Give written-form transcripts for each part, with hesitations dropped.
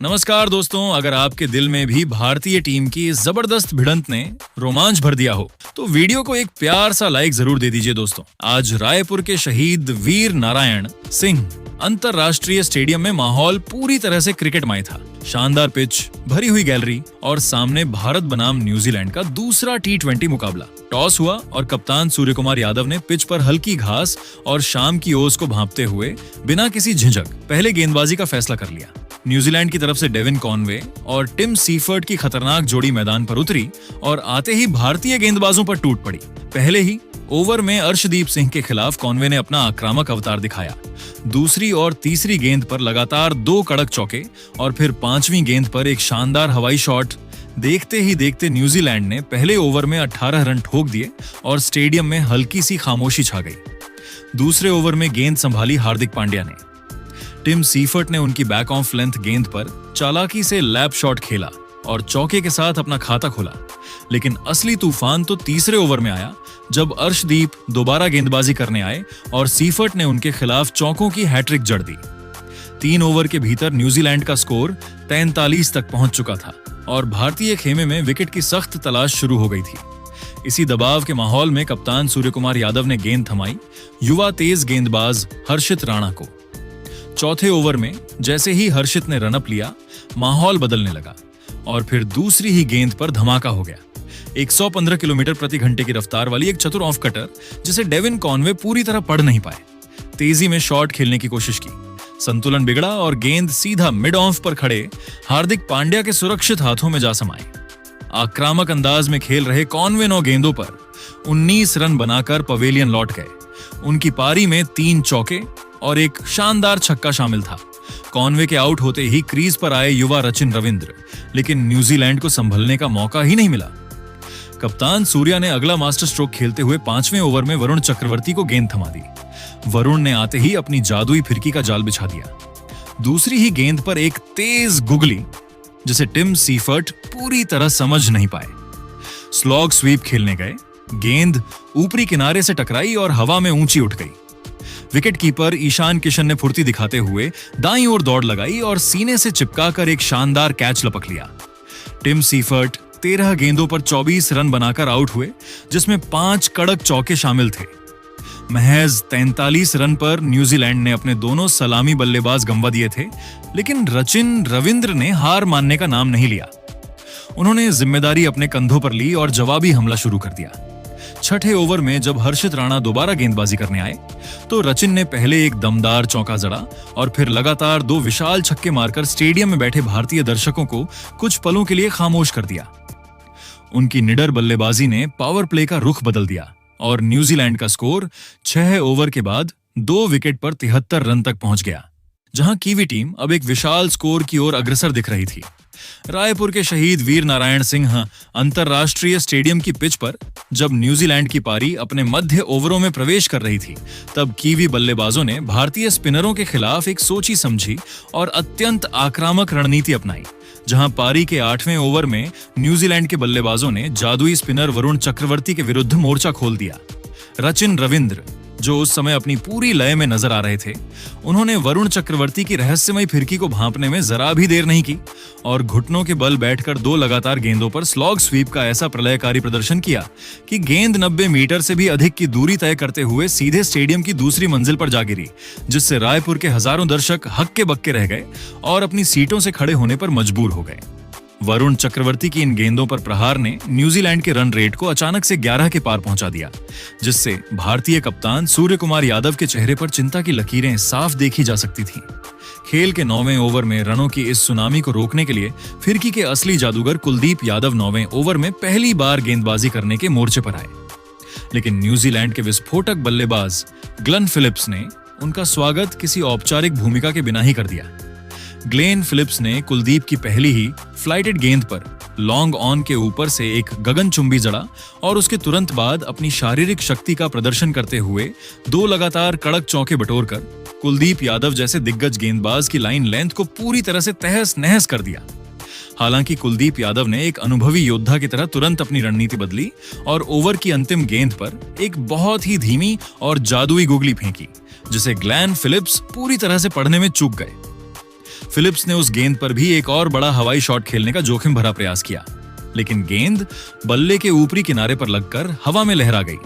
नमस्कार दोस्तों, अगर आपके दिल में भी भारतीय टीम की इस जबरदस्त भिड़ंत ने रोमांच भर दिया हो तो वीडियो को एक प्यार सा लाइक जरूर दे दीजिए दोस्तों। आज रायपुर के शहीद वीर नारायण सिंह अंतरराष्ट्रीय स्टेडियम में माहौल पूरी तरह से क्रिकेटमय था। शानदार पिच, भरी हुई गैलरी और सामने भारत बनाम न्यूजीलैंड का दूसरा T20 मुकाबला। टॉस हुआ और कप्तान सूर्यकुमार यादव ने पिच पर हल्की घास और शाम की ओस को भांपते हुए बिना किसी झिझक पहले गेंदबाजी का फैसला कर लिया। न्यूजीलैंड की तरफ से डेविन कॉनवे और टिम सीफर्ट की खतरनाक जोड़ी मैदान पर उतरी और आते ही भारतीय गेंदबाजों पर टूट पड़ी। पहले ही ओवर में अर्शदीप सिंह के खिलाफ कॉनवे ने अपना आक्रामक अवतार दिखाया। दूसरी और तीसरी गेंद पर लगातार 2 कड़क चौके और फिर 5वीं गेंद पर एक शानदार हवाई शॉट। देखते ही देखते न्यूजीलैंड ने पहले ओवर में 18 रन ठोक दिए और स्टेडियम में हल्की सी खामोशी छा गई। दूसरे ओवर में गेंद संभाली हार्दिक पांड्या ने। टिम सीफर्ट ने उनकी बैक ऑफ लेंथ गेंद पर चालाकी से लैप शॉट खेला और चौके के साथ अपना खाता खोला। लेकिन असली तूफान तो तीसरे ओवर में आया जब अर्शदीप दोबारा गेंदबाजी करने आए और सीफर्ट ने उनके खिलाफ चौकों की हैट्रिक जड़ दी। 3 ओवर के भीतर न्यूजीलैंड का स्कोर 43 तक पहुंच चुका था और भारतीय खेमे में विकेट की सख्त तलाश शुरू हो गई थी। इसी दबाव के माहौल में कप्तान सूर्यकुमार यादव ने गेंद थमाई युवा तेज गेंदबाज हर्षित राणा को। चौथे ओवर में जैसे ही हर्षित ने रनअप लिया, माहौल बदलने लगा और फिर दूसरी ही गेंद पर धमाका हो गया। 115 किलोमीटर प्रति घंटे की रफ्तार वाली एक चतुर ऑफ कटर जिसे डेविन कॉनवे पूरी तरह पढ़ नहीं पाए। तेजी में शॉट खेलने की कोशिश की, संतुलन बिगड़ा और गेंद सीधा मिड ऑफ पर खड़े हार्दिक पांड्या के सुरक्षित हाथों में जा समाई। आक्रामक अंदाज में खेल रहे कॉनवे 9 गेंदों पर 19 रन बनाकर पवेलियन लौट गए। उनकी पारी में 3 चौके और एक शानदार छक्का शामिल था। कॉनवे के आउट होते ही क्रीज पर आए युवा रचिन रविंद्र, लेकिन न्यूजीलैंड को संभलने का मौका ही नहीं मिला। कप्तान सूर्या ने अगला मास्टर स्ट्रोक खेलते हुए 5वें ओवर में वरुण चक्रवर्ती को गेंद थमा दी। वरुण ने आते ही अपनी जादुई फिरकी का जाल बिछा दिया। दूसरी ही गेंद पर एक तेज गुगली जिसे टिम सीफर्ट पूरी तरह समझ नहीं पाए। स्लॉग स्वीप खेलने गए, गेंद ऊपरी किनारे से टकराई और हवा में ऊंची उठ गई। विकेट कीपर ईशान किशन ने फुर्ती दिखाते हुए दाईं ओर दौड़ लगाई और सीने से चिपकाकर एक शानदार कैच लपक लिया। टिम सीफर्ट 13 गेंदों पर 24 रन बनाकर आउट हुए, जिसमें 5 कड़क चौके शामिल थे। महज 43 रन पर न्यूजीलैंड ने अपने दोनों सलामी बल्लेबाज गंवा दिए थे, लेकिन रचिन रविंद्र ने हार मानने का नाम नहीं लिया। उन्होंने जिम्मेदारी अपने कंधों पर ली और जवाबी हमला शुरू कर दिया। छठे ओवर में जब हर्षित राणा दोबारा गेंदबाजी करने आए तो रचिन ने पहले एक दमदार चौका जड़ा और फिर लगातार 2 विशाल छक्के मारकर स्टेडियम में बैठे भारतीय दर्शकों को कुछ पलों के लिए खामोश कर दिया। उनकी निडर बल्लेबाजी ने पावर प्ले का रुख बदल दिया और न्यूजीलैंड का स्कोर 6 ओवर के बाद 2 विकेट पर 73 रन तक पहुंच गया, जहां कीवी टीम अब एक विशाल स्कोर की ओर अग्रसर दिख रही थी। रायपुर के शहीद वीर नारायण सिंह अंतरराष्ट्रीय स्टेडियम की पिच पर जब न्यूजीलैंड की पारी अपने मध्य ओवरों में प्रवेश कर रही थी, तब कीवी बल्लेबाजों ने भारतीय स्पिनरों के खिलाफ एक सोची समझी और अत्यंत आक्रामक रणनीति अपनाई। जहां पारी के 8वें ओवर में न्यूजीलैंड के बल्लेबाजों ने जादुई स्पिनर वरुण चक्रवर्ती के विरुद्ध मोर्चा खोल दिया। रचिन रविंद्र, जो उस समय अपनी पूरी लय में नजर आ रहे थे, उन्होंने वरुण चक्रवर्ती की रहस्यमय फिरकी को भांपने में जरा भी देर नहीं की और घुटनों के बल बैठकर 2 लगातार गेंदों पर स्लॉग स्वीप का ऐसा प्रलयकारी प्रदर्शन किया कि गेंद 90 मीटर से भी अधिक की दूरी तय करते हुए सीधे स्टेडियम की दूसरी मंजिल पर जा गिरी, जिससे रायपुर के हजारों दर्शक हक्के बक्के रह गए और अपनी सीटों से खड़े होने पर मजबूर हो गए। वरुण चक्रवर्ती की इन गेंदों पर प्रहार ने न्यूजीलैंड के रन रेट को अचानक से 11 के पार पहुंचा दिया, जिससे भारतीय कप्तान सूर्यकुमार यादव के चेहरे पर चिंता की लकीरें साफ देखी जा सकती थीं। खेल के 9वें ओवर में रनों की इस सुनामी को रोकने के लिए फिरकी के असली जादूगर कुलदीप यादव 9वें ओवर में पहली बार गेंदबाजी करने के मोर्चे पर आए, लेकिन न्यूजीलैंड के विस्फोटक बल्लेबाज ग्लेन फिलिप्स ने उनका स्वागत किसी औपचारिक भूमिका के बिना ही कर दिया। ग्लेन फिलिप्स ने कुलदीप की पहली ही फ्लाइटेड गेंद पर लॉन्ग ऑन के ऊपर से एक गगनचुंबी जड़ा और उसके तुरंत बाद अपनी शारीरिक शक्ति का प्रदर्शन करते हुए 2 लगातार कड़क चौके बटोरकर कुलदीप यादव जैसे दिग्गज गेंदबाज की लाइन लेंथ को पूरी तरह से तहस नहस कर दिया। हालांकि कुलदीप यादव ने एक अनुभवी योद्धा की तरह तुरंत अपनी रणनीति बदली और ओवर की अंतिम गेंद पर एक बहुत ही धीमी और जादुई गुगली फेंकी, जिसे ग्लेन फिलिप्स पूरी तरह से पढ़ने में चूक गए। फिलिप्स ने उस गेंद पर भी एक और बड़ा हवाई शॉट खेलने का जोखिम भरा प्रयास किया, लेकिन गेंद बल्ले के ऊपरी किनारे पर लगकर हवा में लहरा गई,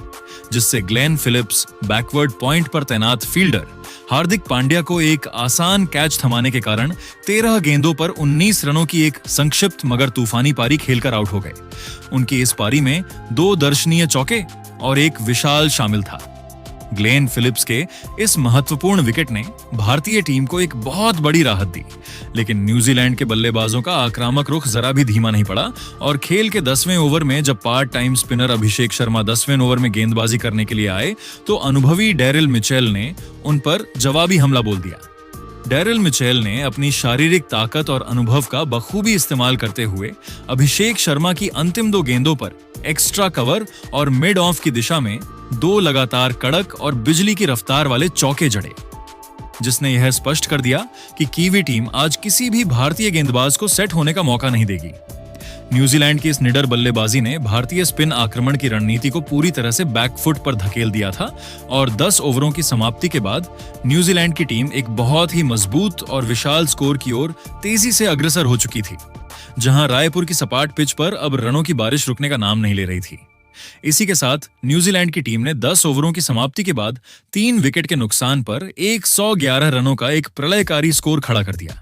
जिससे ग्लेन फिलिप्स बैकवर्ड पॉइंट पर तैनात फील्डर हार्दिक पांड्या को एक आसान कैच थमाने के कारण 13 गेंदों पर 19 रनों की एक संक्षिप्त मगर तूफानी पारी खेलकर आउट हो गए। उनकी इस पारी में 2 दर्शनीय चौके और एक विशाल शामिल था। ग्लेन फिलिप्स के इस महत्वपूर्ण विकेट ने भारतीय टीम को एक बहुत बड़ी राहत दी, लेकिन न्यूजीलैंड के बल्लेबाजों का आक्रामक रुख जरा भी धीमा नहीं पड़ा और खेल के 10वें ओवर में जब part time spinner Abhishek Sharma 10वें ओवर में गेंदबाजी करने के लिए आए तो अनुभवी डेरिल मिचेल ने उन पर जवाबी हमला बोल दिया। डेरिल मिचेल ने अपनी शारीरिक ताकत और अनुभव का बखूबी इस्तेमाल करते हुए अभिषेक शर्मा की अंतिम 2 गेंदों पर एक्स्ट्रा कवर और मिड ऑफ की दिशा में 2 लगातार कड़क और बिजली की रफ्तार वाले चौके जड़े, जिसने यह स्पष्ट कर दिया कि कीवी टीम आज किसी भी भारतीय गेंदबाज को सेट होने का मौका नहीं देगी। न्यूजीलैंड की इस निडर बल्लेबाजी ने भारतीय स्पिन आक्रमण की रणनीति को पूरी तरह से बैकफुट पर धकेल दिया था और 10 ओवरों की समाप्ति के बाद न्यूजीलैंड की टीम एक बहुत ही मजबूत और विशाल स्कोर की ओर तेजी से अग्रसर हो चुकी थी, जहां रायपुर की सपाट पिच पर अब रनों की बारिश रुकने का नाम नहीं ले रही थी। इसी के साथ न्यूजीलैंड की टीम ने 10 ओवरों की समाप्ति के बाद 3 विकेट के नुकसान पर 111 रनों का एक प्रलयकारी स्कोर खड़ा कर दिया,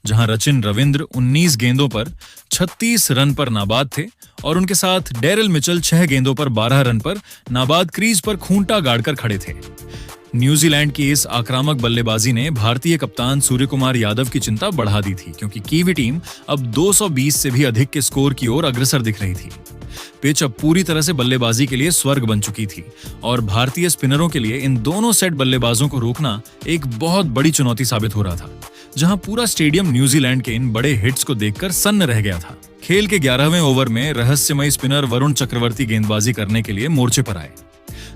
जहां रचिन रविंद्र 19 गेंदों पर 36 रन पर नाबाद थे और उनके साथ डेरिल मिचेल 6 गेंदों पर 12 रन पर नाबाद क्रीज पर खूंटा गाड़कर खड़े थे। न्यूजीलैंड की इस आक्रामक बल्लेबाजी ने भारतीय कप्तान सूर्यकुमार यादव की चिंता बढ़ा दी थी, क्योंकि कीवी टीम अब 220 से भी अधिक के स्कोर की ओर अग्रसर दिख रही थी। पिच अब पूरी तरह से बल्लेबाजी के लिए स्वर्ग बन चुकी थी और भारतीय स्पिनरों के लिए इन दोनों सेट बल्लेबाजों को रोकना एक बहुत बड़ी चुनौती साबित हो रहा था, जहां पूरा स्टेडियम न्यूजीलैंड के इन बड़े हिट्स को देखकर सन्न रह गया था। खेल के 11वें ओवर में रहस्यमयी स्पिनर वरुण चक्रवर्ती गेंदबाजी करने के लिए मोर्चे पर आए,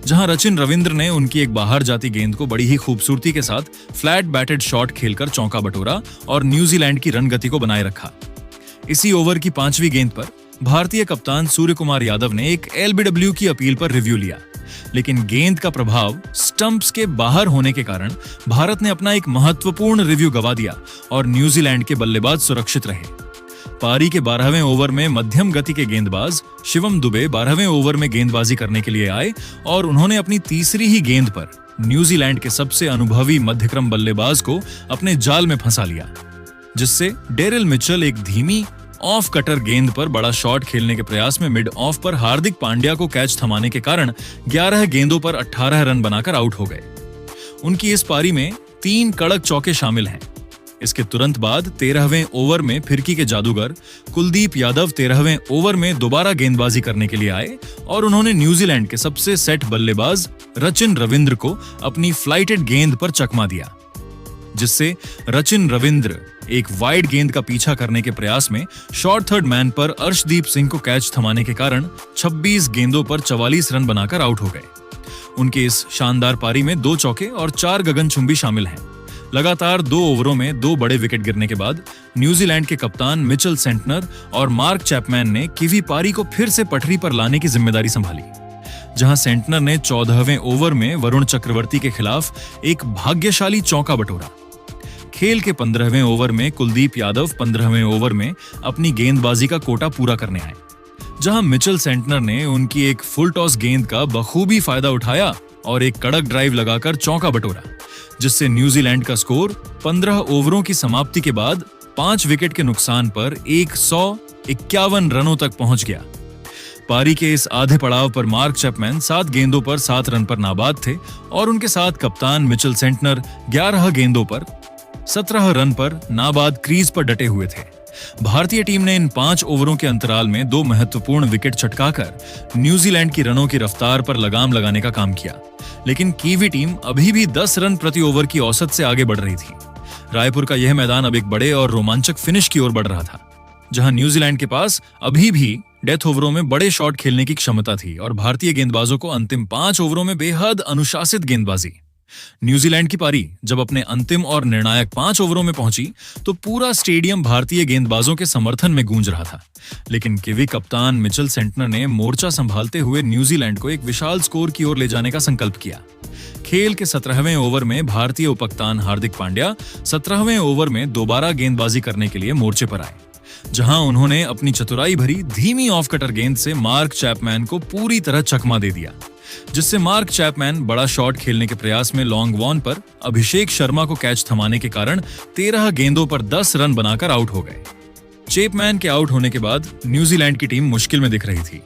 जहां रचिन रविंद्र ने उनकी एक बाहर जाती गेंद को बड़ी ही खूबसूरती के साथ फ्लैट बैटेड शॉट खेलकर चौका बटोरा और न्यूजीलैंड की रन गति को बनाए रखा। इसी ओवर की 5वीं गेंद पर भारतीय कप्तान सूर्यकुमार यादव ने एक एलबीडब्ल्यू की अपील पर रिव्यू लिया, लेकिन गेंद का प्रभाव स्टंप्स के बाहर होने के कारण भारत ने अपना एक महत्वपूर्ण रिव्यू गवा दिया और न्यूजीलैंड के बल्लेबाज सुरक्षित रहे। पारी के 12वें ओवर में मध्यम गति के गेंदबाज शिवम दुबे 12वें ओवर में गेंदबाजी करने के लिए आए और उन्होंने अपनी तीसरी ही गेंद पर न्यूजीलैंड के सबसे अनुभवी मध्यक्रम बल्लेबाज को अपने जाल में फंसा लिया, जिससे डेरिल मिचेल एक धीमी ऑफ कटर गेंद पर बड़ा शॉट खेलने के प्रयास में मिड ऑफ पर हार्दिक पांड्या को कैच थमाने के कारण 11 गेंदों पर 18 रन बनाकर आउट हो गए। उनकी इस पारी में 3 कड़क चौके शामिल हैं। इसके तुरंत बाद 13वें ओवर में फिरकी के जादूगर कुलदीप यादव 13वें ओवर में दोबारा गेंदबाजी करने के लिए आए और उन्होंने न्यूजीलैंड के सबसे सेट बल्लेबाज रचिन रविंद्र को अपनी फ्लाइटेड गेंद पर चकमा दिया, जिससे रचिन रविंद्र एक वाइड गेंद का पीछा करने के प्रयास में शॉर्ट थर्ड मैन पर अर्शदीप सिंह को कैच थमाने के कारण 26 गेंदों पर 44 रन बनाकर आउट हो गए। उनकी इस शानदार पारी में 2 चौके और 4 गगनचुंबी शामिल हैं। लगातार 2 ओवरों में 2 बड़े विकेट गिरने के बाद न्यूजीलैंड के कप्तान मिचेल सेंटनर और मार्क चैपमैन ने कीवी पारी को फिर से पटरी पर लाने की जिम्मेदारी संभाली, जहां सेंटनर ने 14वें ओवर में वरुण चक्रवर्ती के खिलाफ एक भाग्यशाली चौका बटोरा। खेल के 15वें ओवर में कुलदीप यादव 15वें ओवर में अपनी गेंदबाजी का कोटा पूरा करने आए, जहां मिचेल सेंटनर ने उनकी एक फुल टॉस गेंद का बखूबी फायदा उठाया और एक कड़क ड्राइव लगाकर चौका बटोरा, जिससे न्यूजीलैंड का स्कोर 15 ओवरों की समाप्ति के बाद 5 विकेट के नुकसान पर 151 रनों तक पहुंच गया। पारी के इस आधे पड़ाव पर मार्क चैपमैन 7 गेंदों पर 7 रन पर नाबाद थे और उनके साथ कप्तान मिचेल सेंटनर 11 गेंदों पर 17 रन पर नाबाद क्रीज पर डटे हुए थे। भारतीय टीम ने इन 5 ओवरों के अंतराल में 2 महत्वपूर्ण विकेट चटकाकर न्यूजीलैंड की रनों की रफ्तार पर लगाम लगाने का काम किया, लेकिन कीवी टीम अभी भी 10 रन प्रति ओवर की औसत से आगे बढ़ रही थी। रायपुर का यह मैदान अब एक बड़े और रोमांचक फिनिश की ओर बढ़ रहा था, जहां न्यूजीलैंड के पास अभी भी डेथ ओवरों में बड़े शॉट खेलने की क्षमता थी और भारतीय गेंदबाजों को अंतिम 5 ओवरों में बेहद अनुशासित गेंदबाजी, न्यूजीलैंड की पारी जब अपने अंतिम और निर्णायक 5 ओवरों में पहुंची तो पूरा स्टेडियम भारतीय गेंदबाजों के समर्थन में गूंज रहा था। लेकिन किवी कप्तान मिचेल सेंटनर ने मोर्चा संभालते हुए न्यूजीलैंड को एक विशाल स्कोर की ओर ले जाने का संकल्प किया। खेल के 17वें ओवर में भारतीय उपकप्तान हार्दिक पांड्या 17वें ओवर में दोबारा गेंदबाजी करने के लिए मोर्चे पर आए, जहां उन्होंने अपनी चतुराई भरी धीमी ऑफ कटर गेंद से मार्क चैपमैन को पूरी तरह चकमा दे दिया, जिससे मार्क चैपमैन बड़ा शॉट खेलने के प्रयास में लॉन्ग वॉन पर अभिषेक शर्मा को कैच थमाने के कारण 13 गेंदों पर 10 रन बनाकर आउट हो गए। चैपमैन के आउट होने के बाद न्यूजीलैंड की टीम मुश्किल में दिख रही थी,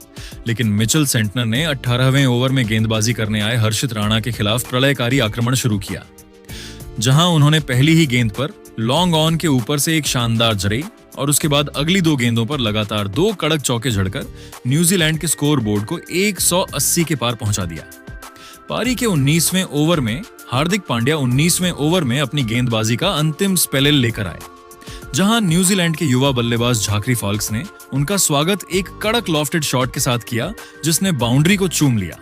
लेकिन मिचेल सेंटनर ने 18वें ओवर में गेंदबाजी करने आए हर्षित राणा के खिलाफ प्रलयकारी आक्रमण शुरू किया, जहां उन्होंने पहली ही गेंद पर लॉन्ग ऑन के ऊपर से एक शानदार जड़े और उसके बाद अगली 2 गेंदों पर लगातार 2 कड़क चौके जड़कर न्यूजीलैंड के स्कोर बोर्ड को 180 के पार पहुंचा दिया। पारी के 19वें ओवर में हार्दिक पांड्या 19वें ओवर में अपनी गेंदबाजी का अंतिम स्पेल लेकर आए, जहां न्यूजीलैंड के युवा बल्लेबाज झाकरी फॉल्क्स ने उनका स्वागत एक कड़क लॉफ्टेड शॉट के साथ किया, जिसने बाउंड्री को चूम लिया।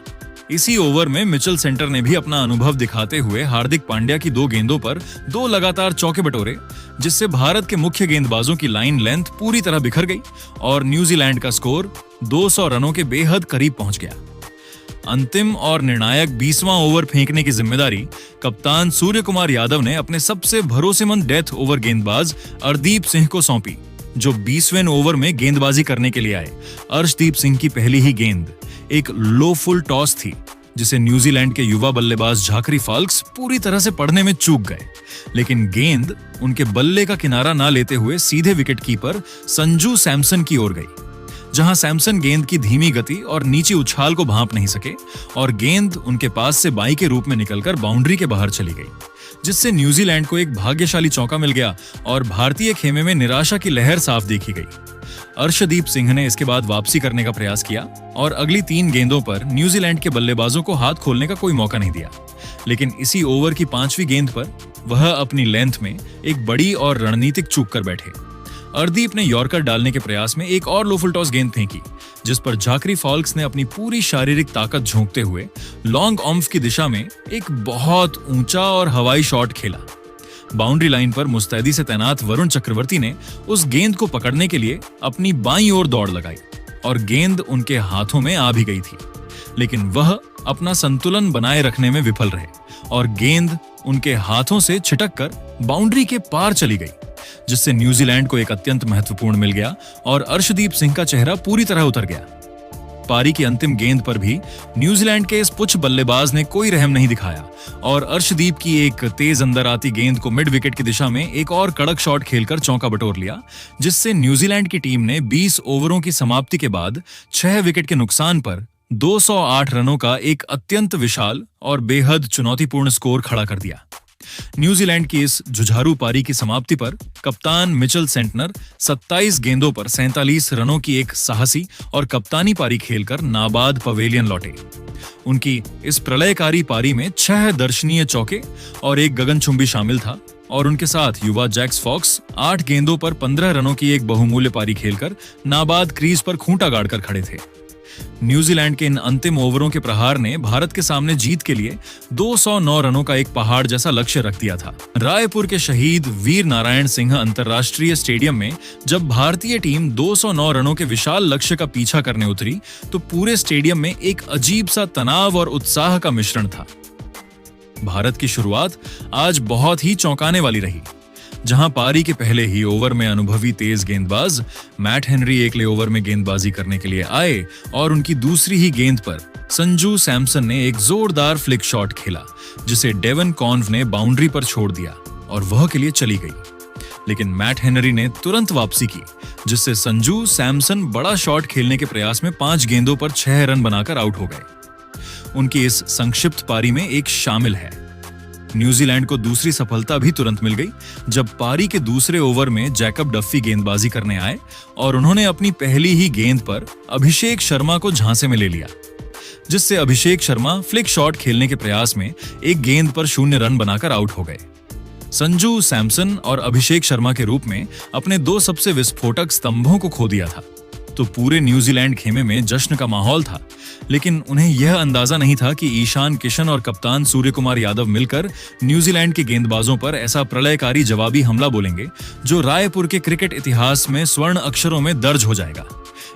इसी ओवर में मिचेल सेंटर ने भी अपना अनुभव दिखाते हुए हार्दिक पांड्या की 2 गेंदों पर 2 लगातार चौके बटोरे, जिससे भारत के मुख्य गेंदबाजों की लाइन लेंथ पूरी तरह बिखर गई और न्यूजीलैंड का स्कोर 200 रनों के बेहद करीब पहुंच गया। अंतिम और निर्णायक 20वां ओवर फेंकने की जिम्मेदारी कप्तान सूर्य कुमार यादव ने अपने सबसे भरोसेमंद डेथ ओवर गेंदबाज अर्शदीप सिंह को सौंपी, जो 20वें ओवर में गेंदबाजी करने के लिए आए। अर्शदीप सिंह की पहली ही गेंद एक लो फुल टॉस थी, जिसे न्यूजीलैंड के युवा बल्लेबाज झाकरी फॉल्क्स पूरी तरह से पढ़ने में चूक गए, लेकिन गेंद उनके बल्ले का किनारा ना लेते हुए सीधे विकेटकीपर संजू सैमसन की ओर गई, जहां सैमसन गेंद की धीमी गति और नीचे उछाल को भांप नहीं सके और गेंद उनके पास से बाई के रूप में निकलकर बाउंड्री के बाहर चली गई, जिससे न्यूजीलैंड को एक भाग्यशाली चौका मिल गया और भारतीय खेमे में निराशा की लहर साफ देखी गई। अर्शदीप सिंह ने इसके बाद वापसी करने का प्रयास किया और अगली 3 गेंदों पर न्यूजीलैंड के बल्लेबाजों को हाथ खोलने का कोई मौका नहीं दिया, लेकिन इसी ओवर की 5वीं गेंद पर वह अपनी लेंथ में एक बड़ी और रणनीतिक चूक कर बैठे। अर्शदीप ने यॉर्कर डालने के प्रयास में एक और लो फुल टॉस गेंद फेंकी, जिस पर झाकरी फॉल्क्स ने अपनी पूरी शारीरिक ताकत झोंकते हुए लॉन्ग ऑम्फ की दिशा में एक बहुत ऊंचा और हवाई शॉट खेला। बाउंड्री लाइन पर मुस्तैदी से तैनात वरुण चक्रवर्ती ने उस गेंद को पकड़ने के लिए अपनी बाईं ओर दौड़ लगाई और गेंद उनके हाथों में आ भी गई थी, लेकिन वह अपना संतुलन बनाए रखने में विफल रहे और गेंद उनके हाथों से छिटक कर बाउंड्री के पार चली गई, जिससे न्यूजीलैंड को एक अत्यंत महत्वपूर्ण मिल गया और अर्शदीप सिंह का चेहरा पूरी तरह उतर गया। पारी की अंतिम गेंद पर भी न्यूजीलैंड के इस पुच्छ बल्लेबाज ने कोई रहम नहीं दिखाया और अर्शदीप की एक तेज अंदर आती गेंद को मिड विकेट की दिशा में एक और कड़क शॉट खेलकर चौका बटोर लिया, जिससे न्यूजीलैंड की टीम ने 20 ओवरों की समाप्ति के बाद 6 विकेट के नुकसान पर 208 रनों का एक अत्यंत विशाल और बेहद चुनौतीपूर्ण स्कोर खड़ा कर दिया। न्यूजीलैंड की इस जुझारू पारी की समाप्ति पर कप्तान मिचेल सेंटनर 27 गेंदों पर 47 रनों की एक साहसी और कप्तानी पारी खेलकर नाबाद पवेलियन लौटे। उनकी इस प्रलयकारी पारी में 6 दर्शनीय चौके और एक गगनचुंबी शामिल था और उनके साथ युवा जैक्स फॉक्स 8 गेंदों पर 15 रनों की एक बहुमूल्य पारी खेलकर नाबाद क्रीज पर खूंटा गाड़कर खड़े थे। न्यूजीलैंड के इन अंतिम ओवरों के प्रहार ने भारत के सामने जीत के लिए 209 रनों का एक पहाड़ जैसा लक्ष्य रख दिया था। रायपुर के शहीद वीर नारायण सिंह अंतर्राष्ट्रीय स्टेडियम में जब भारतीय टीम 209 रनों के विशाल लक्ष्य का पीछा करने उतरी तो पूरे स्टेडियम में एक अजीब सा तनाव और उत्साह का मिश्रण था। भारत की शुरुआत आज बहुत ही चौंकाने वाली रही, जहां पारी के पहले ही ओवर में अनुभवी तेज गेंदबाज मैट हेनरी एकले ओवर में गेंदबाजी करने के लिए आए और उनकी दूसरी ही गेंद पर संजू सैमसन ने एक जोरदार फ्लिक शॉट खेला, जिसे डेवन कॉन्व ने बाउंड्री पर छोड़ दिया और वह के लिए चली गई। लेकिन मैट हेनरी ने तुरंत वापसी की, जिससे संजू सैमसन बड़ा शॉट खेलने के प्रयास में 5 गेंदों पर 6 रन बनाकर आउट हो गए। उनकी इस संक्षिप्त पारी में एक शामिल है। न्यूजीलैंड को दूसरी सफलता भी तुरंत मिल गई जब पारी के दूसरे ओवर में जैकब डफी गेंदबाजी करने आए और उन्होंने अपनी पहली ही गेंद पर अभिषेक शर्मा को झांसे में ले लिया, जिससे अभिषेक शर्मा फ्लिक शॉट खेलने के प्रयास में एक गेंद पर 0 रन बनाकर आउट हो गए। संजू सैमसन और अभिषेक शर्मा के रूप में अपने 2 सबसे विस्फोटक स्तंभों को खो दिया था। तो पूरे न्यूजीलैंड खेमे में जश्न का माहौल था। लेकिन उन्हें यह अंदाजा नहीं था कि ईशान किशन और कप्तान सूर्य कुमार यादव मिलकर न्यूजीलैंड के गेंदबाजों पर ऐसा प्रलयकारी जवाबी हमला बोलेंगे जो रायपुर के क्रिकेट इतिहास में स्वर्ण अक्षरों में दर्ज हो जाएगा।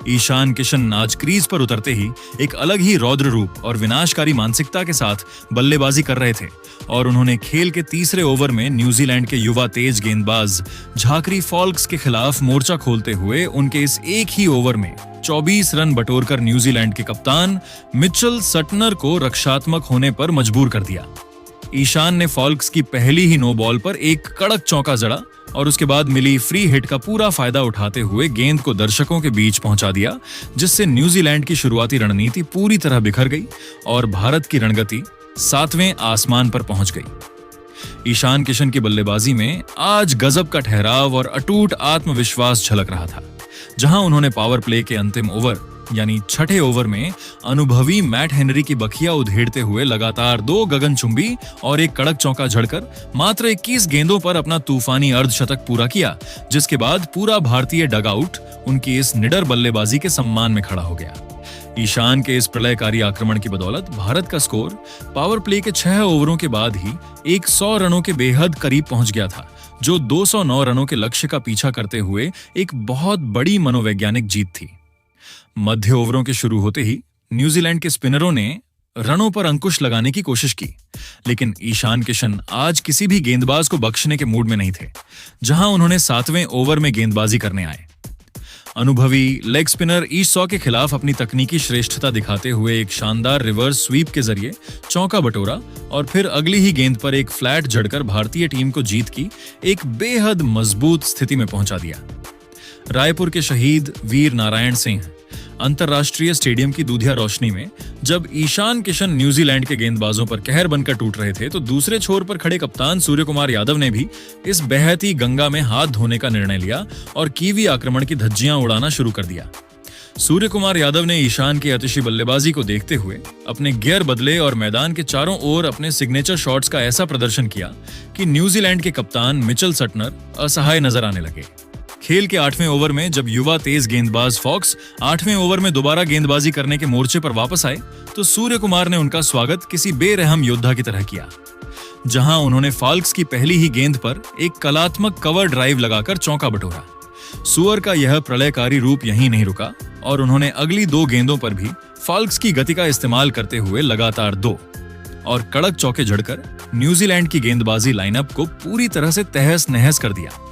ईशान किशन आज क्रीज पर उतरते ही एक अलग ही रौद्र रूप और विनाशकारी मानसिकता के साथ बल्लेबाजी कर रहे थे और उन्होंने खेल के तीसरे ओवर में न्यूजीलैंड के युवा तेज गेंदबाज झाकरी फॉल्क्स के खिलाफ मोर्चा खोलते हुए उनके इस एक ही ओवर में 24 रन बटोरकर न्यूजीलैंड के कप्तान मिचेल सटनर को रक्षात्मक होने पर मजबूर कर दिया। ईशान ने फॉल्क्स की पहली ही नो बॉल पर एक कड़क चौका जड़ा और उसके बाद मिली फ्री हिट का पूरा फायदा उठाते हुए गेंद को दर्शकों के बीच पहुंचा दिया, जिससे न्यूजीलैंड की शुरुआती रणनीति पूरी तरह बिखर गई और भारत की रणगति 7वें आसमान पर पहुंच गई। ईशान किशन की बल्लेबाजी में आज गजब का ठहराव और अटूट आत्मविश्वास झलक रहा था। जहां उन्होंने पावर प्ले के अंतिम ओवर यानी छठे ओवर में अनुभवी मैट हेनरी की बखिया उधेड़ते हुए लगातार 2 गगनचुंबी और एक कड़क चौका झड़कर मात्र 21 गेंदों पर अपना तूफानी अर्धशतक पूरा किया, जिसके बाद पूरा भारतीय डगआउट उनकी इस निडर बल्लेबाजी के सम्मान में खड़ा हो गया। ईशान के इस प्रलयकारी आक्रमण की बदौलत भारत का स्कोर पावर प्ले के 6 ओवरों के बाद ही 100 रनों के बेहद करीब पहुंच गया था, जो 209 रनों के लक्ष्य का पीछा करते हुए एक बहुत बड़ी मनोवैज्ञानिक जीत थी। मध्य ओवरों के शुरू होते ही न्यूजीलैंड के स्पिनरों ने रनों पर अंकुश लगाने की कोशिश की, लेकिन ईशान किशन आज किसी भी गेंदबाज को बख्शने के मूड में नहीं थे। जहां उन्होंने 7वें ओवर में गेंदबाजी करने आए, अनुभवी लेग स्पिनर ईश सॉ के खिलाफ अपनी तकनीकी श्रेष्ठता दिखाते हुए एक शानदार रिवर्स स्वीप के जरिए चौका बटोरा और फिर अगली ही गेंद पर एक फ्लैट जड़कर भारतीय टीम को जीत की एक बेहद मजबूत स्थिति में पहुंचा दिया। रायपुर के शहीद वीर नारायण सिंह अंतरराष्ट्रीय स्टेडियम की दूधिया रोशनी में जब ईशान किशन न्यूजीलैंड के गेंदबाजों पर कहर बनकर टूट रहे थे, तो दूसरे छोर पर खड़े कप्तान सूर्य कुमार यादव ने भी इस बहती गंगा में हाथ धोने का निर्णय लिया और कीवी आक्रमण की धज्जियां उड़ाना शुरू कर दिया। सूर्य कुमार यादव ने ईशान की अतिशी बल्लेबाजी को देखते हुए अपने गियर बदले और मैदान के चारों ओर अपने सिग्नेचर शॉट्स का ऐसा प्रदर्शन किया कि न्यूजीलैंड के कप्तान मिचेल सटनर असहाय नजर आने लगे। खेल के 8वें ओवर में जब युवा तेज गेंदबाज फॉक्स 8वें ओवर में दोबारा गेंदबाजी करने के मोर्चे पर वापस आए, तो सूर्य कुमार ने उनका स्वागत किसी बेरहम योद्धा की तरह किया। जहां उन्होंने फॉल्क्स की पहली ही गेंद पर एक कलात्मक कवर ड्राइव लगाकर चौका बटोरा। सुअर का यह प्रलयकारी रूप यहीं नहीं रुका और उन्होंने अगली 2 गेंदों पर भी फॉल्क्स की गति का इस्तेमाल करते हुए लगातार 2 और कड़क चौके जड़कर न्यूजीलैंड की गेंदबाजी लाइनअप को पूरी तरह से तहस नहस कर दिया।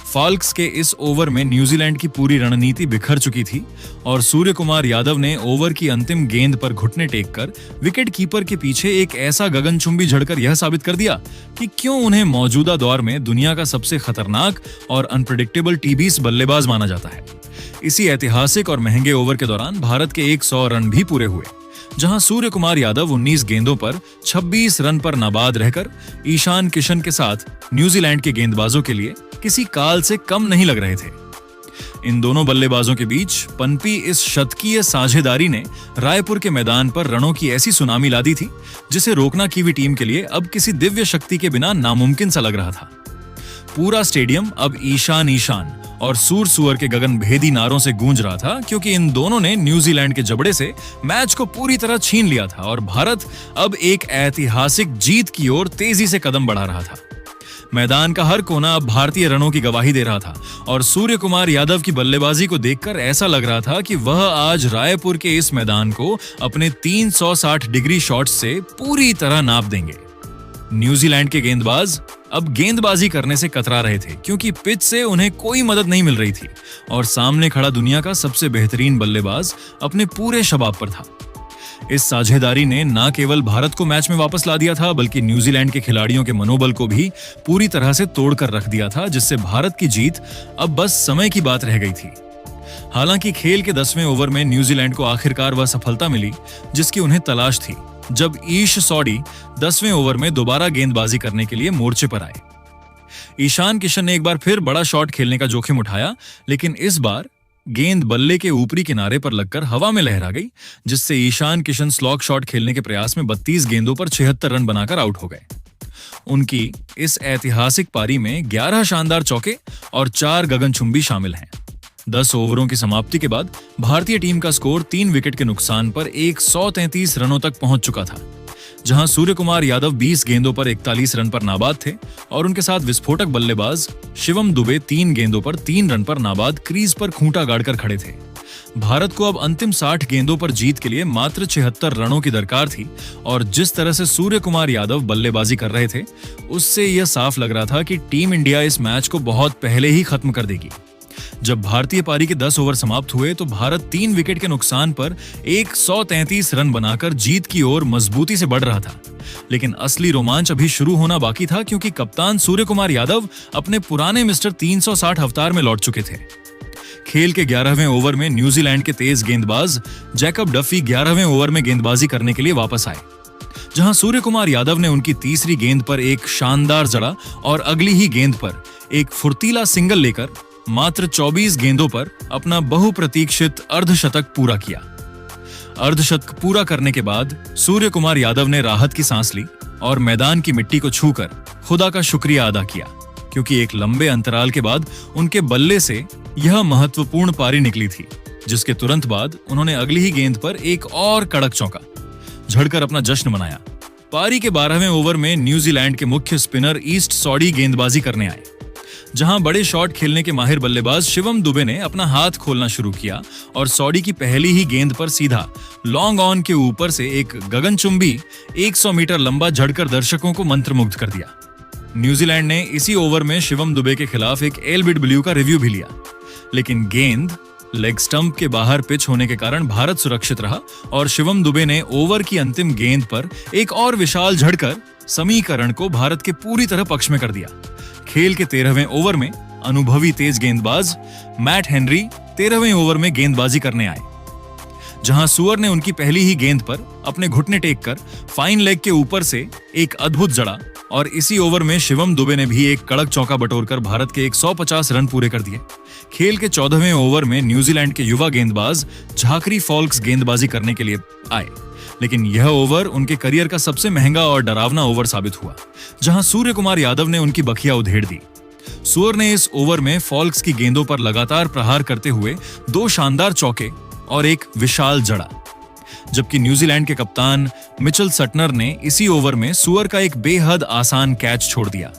फॉल्क्स के इस ओवर में न्यूजीलैंड की पूरी रणनीति बिखर चुकी थी और सूर्य कुमार यादव ने ओवर की अंतिम गेंद पर घुटने टेक कर विकेट कीपर के पीछे एक ऐसा गगनचुंबी झड़कर यह साबित कर दिया कि क्यों उन्हें मौजूदा दौर में दुनिया का सबसे खतरनाक और अनप्रेडिक्टेबल टी-20 बल्लेबाज माना जाता है। इसी ऐतिहासिक और महंगे ओवर के दौरान भारत के 100 रन भी पूरे हुए, जहां सूर्य कुमार यादव 19 गेंदों पर 26 रन पर नाबाद रहकर ईशान किशन के साथ न्यूजीलैंड के गेंदबाजों के लिए किसी काल से कम नहीं लग रहे थे। इन दोनों बल्लेबाजों के बीच पनपी इस शतकीय साझेदारी ने रायपुर के मैदान पर रनों की ऐसी सुनामी ला दी थी जिसे रोकना कीवी टीम के लिए अब किसी दिव्य शक्ति के बिना नामुमकिन सा लग रहा था। पूरा स्टेडियम अब ईशान ईशान और सूर सुअर के गगन भेदी नारों से गूंज रहा था, क्योंकि इन दोनों ने न्यूजीलैंड के जबड़े से मैच को पूरी तरह छीन लिया था और भारत अब एक ऐतिहासिक जीत की ओर तेजी से कदम बढ़ा रहा था। मैदान का हर कोना अब भारतीय रनों की गवाही दे रहा था और सूर्य कुमार यादव की बल्लेबाजी को देखकर ऐसा लग रहा था कि वह आज रायपुर के इस मैदान को अपने 360 डिग्री शॉट्स से पूरी तरह नाप देंगे। न्यूजीलैंड के गेंदबाज अब गेंदबाजी करने से कतरा रहे थे, क्योंकि पिच से उन्हें कोई मदद नहीं मिल रही थी और सामने खड़ा दुनिया का सबसे बेहतरीन बल्लेबाज अपने पूरे शबाब पर था। इस साझेदारी ने न केवल भारत को मैच में वापस ला दिया था, बल्कि न्यूजीलैंड के खिलाड़ियों के मनोबल को भी पूरी तरह से तोड़कर रख दिया था, जिससे भारत की जीत अब बस समय की बात रह गई थी। हालांकि खेल के 10वें ओवर में न्यूजीलैंड को आखिरकार वह सफलता मिली जिसकी उन्हें तलाश थी, जब ईश सॉडी 10वें ओवर में दोबारा गेंदबाजी करने के लिए मोर्चे पर आए। ईशान किशन ने एक बार फिर बड़ा शॉट खेलने का जोखिम उठाया, लेकिन इस बार गेंद बल्ले के ऊपरी किनारे पर लगकर हवा में लहरा गई, जिससे ईशान किशन स्लॉग शॉट खेलने के प्रयास में 32 गेंदों पर 76 रन बनाकर आउट हो गए। उनकी इस ऐतिहासिक पारी में 11 शानदार चौके और 4 गगनचुंबी शामिल हैं। 10 ओवरों की समाप्ति के बाद भारतीय टीम का स्कोर 3 विकेट के नुकसान पर 133 रनों तक पहुंच चुका था, जहां सूर्य कुमार यादव 20 गेंदों पर 41 रन पर नाबाद थे और उनके साथ विस्फोटक बल्लेबाज शिवम दुबे 3 गेंदों पर 3 रन पर नाबाद क्रीज पर खूंटा गाड़कर खड़े थे। भारत को अब अंतिम 60 गेंदों पर जीत के लिए मात्र 76 रनों की दरकार थी और जिस तरह से सूर्य कुमार यादव बल्लेबाजी कर रहे थे, उससे यह साफ लग रहा था कि टीम इंडिया इस मैच को बहुत पहले ही खत्म कर देगी। जब भारतीय पारी के 10 ओवर समाप्त हुए तो भारत 3 विकेट के नुकसान पर 133 रन बनाकर जीत की ओर मजबूती से बढ़ रहा था। लेकिन असली रोमांच अभी शुरू होना बाकी था, क्योंकि कप्तान सूर्य कुमार यादव अपने पुराने मिस्टर 360 अवतार में लौट चुके थे। खेल के 11वें ओवर में न्यूजीलैंड के तेज गेंदबाज जैकब डफी 11वें ओवर में गेंदबाजी करने के लिए वापस आए, जहां सूर्य कुमार यादव ने उनकी तीसरी गेंद पर एक शानदार जड़ा और अगली ही गेंद पर एक फुर्तीला सिंगल लेकर मात्र 24 गेंदों पर अपना बहुप्रतीक्षित अर्धशतक पूरा किया। अर्धशतक पूरा करने के बाद सूर्य कुमार यादव ने राहत की सांस ली और मैदान की मिट्टी को छूकर खुदा का शुक्रिया अदा किया, क्योंकि एक लंबे अंतराल के बाद उनके बल्ले से यह महत्वपूर्ण पारी निकली थी, जिसके तुरंत बाद उन्होंने अगली ही गेंद पर एक और कड़क चौका झड़कर अपना जश्न मनाया। पारी के 12वें ओवर में न्यूजीलैंड के मुख्य स्पिनर ईस्ट सॉडी गेंदबाजी करने आए, जहां बड़े शॉट खेलने के माहिर बल्लेबाज शिवम दुबे ने अपना हाथ खोलना शुरू किया और सॉडी की पहली ही गेंद पर सीधा लॉन्ग ऑन के ऊपर से एक गगनचुंबी 100 मीटर लंबा झड़कर दर्शकों को मंत्रमुग्ध कर दिया। न्यूजीलैंड ने इसी ओवर में शिवम दुबे के खिलाफ एक एलबिडब्ल्यू का रिव्यू भी लिया, लेकिन गेंद लेग स्टंप के बाहर पिच होने के कारण भारत सुरक्षित रहा और शिवम दुबे ने ओवर की अंतिम गेंद पर एक और विशाल झड़कर समीकरण को भारत के पूरी तरह पक्ष में कर दिया। खेल के 13वें ओवर में अनुभवी तेज गेंदबाज मैट हेनरी 13वें ओवर में गेंदबाजी करने आए, जहां सुअर ने उनकी पहली ही गेंद पर अपने घुटने टेक कर फाइन लेग के ऊपर से एक अद्भुत जड़ा और इसी ओवर में शिवम दुबे ने भी एक कड़क चौका बटोरकर भारत के 150 रन पूरे कर दिए। खेल के 14वें ओवर में न्यूजीलैंड के युवा गेंदबाज झाकरी फॉल्क्स गेंदबाजी करने के लिए आए, लेकिन यह ओवर उनके करियर का सबसे महंगा और डरावना ओवर साबित हुआ, जहां सूर्य कुमार यादव ने उनकी बखिया उधेड़ दी। सुअर ने इस ओवर में फॉल्क्स की गेंदों पर लगातार प्रहार करते हुए 2 शानदार चौके और एक विशाल जड़ा, जबकि न्यूजीलैंड के कप्तान मिचेल सटनर ने इसी ओवर में सुअर का एक बेहद आसान कैच छोड़ दिया,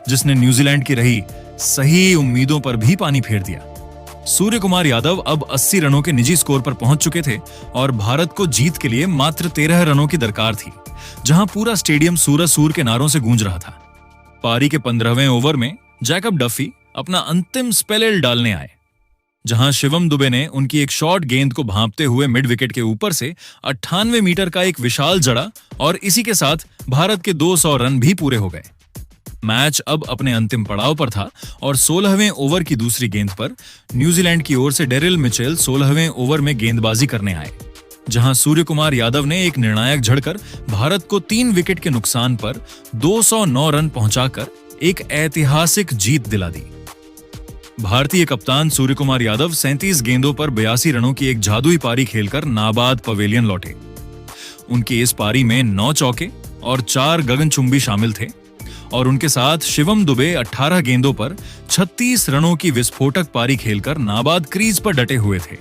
जिसने न्यूजीलैंड की रही सही उम्मीदों पर भी पानी फेर दिया। सूर्य कुमार यादव अब 80 रनों के निजी स्कोर पर पहुंच चुके थे और भारत को जीत के लिए मात्र 13 रनों की दरकार थी, जहां पूरा स्टेडियम सूरज सूर के नारों से गूंज रहा था। पारी के 15वें ओवर में जैकब डफी अपना अंतिम स्पेल डालने आए, जहां शिवम दुबे ने उनकी एक शॉर्ट गेंद को भांपते हुए मिड विकेट के ऊपर से 98 मीटर का एक विशाल जड़ा और इसी के साथ भारत के 200 रन भी पूरे हो गए। मैच अब अपने अंतिम पड़ाव पर था और 16वें ओवर की दूसरी गेंद पर न्यूजीलैंड की ओर से डेरिल मिचेल 16वें ओवर में गेंदबाजी करने आए, जहां सूर्य कुमार यादव ने एक निर्णायक झड़कर भारत को 3 विकेट के नुकसान पर 209 रन पहुंचाकर एक ऐतिहासिक जीत दिला दी। भारतीय कप्तान सूर्य कुमार यादव 37 गेंदों पर 82 रनों की एक जादुई पारी खेलकर नाबाद पवेलियन लौटे। उनकी इस पारी में 9 चौके और 4 गगनचुंबी शामिल थे और उनके साथ शिवम दुबे 18 गेंदों पर 36 रनों की विस्फोटक पारी खेलकर नाबाद क्रीज पर डटे हुए थे।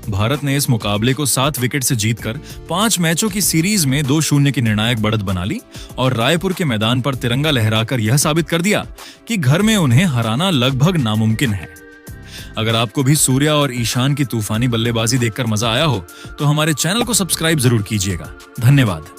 भारत ने इस मुकाबले को 7 विकेट से जीतकर 5 मैचों की सीरीज में 2-0 की निर्णायक बढ़त बना ली और रायपुर के मैदान पर तिरंगा लहराकर यह साबित कर दिया कि घर में उन्हें हराना लगभग नामुमकिन है। अगर आपको भी सूर्या और ईशान की तूफानी बल्लेबाजी देखकर मजा आया हो तो हमारे चैनल को सब्सक्राइब जरूर कीजिएगा। धन्यवाद।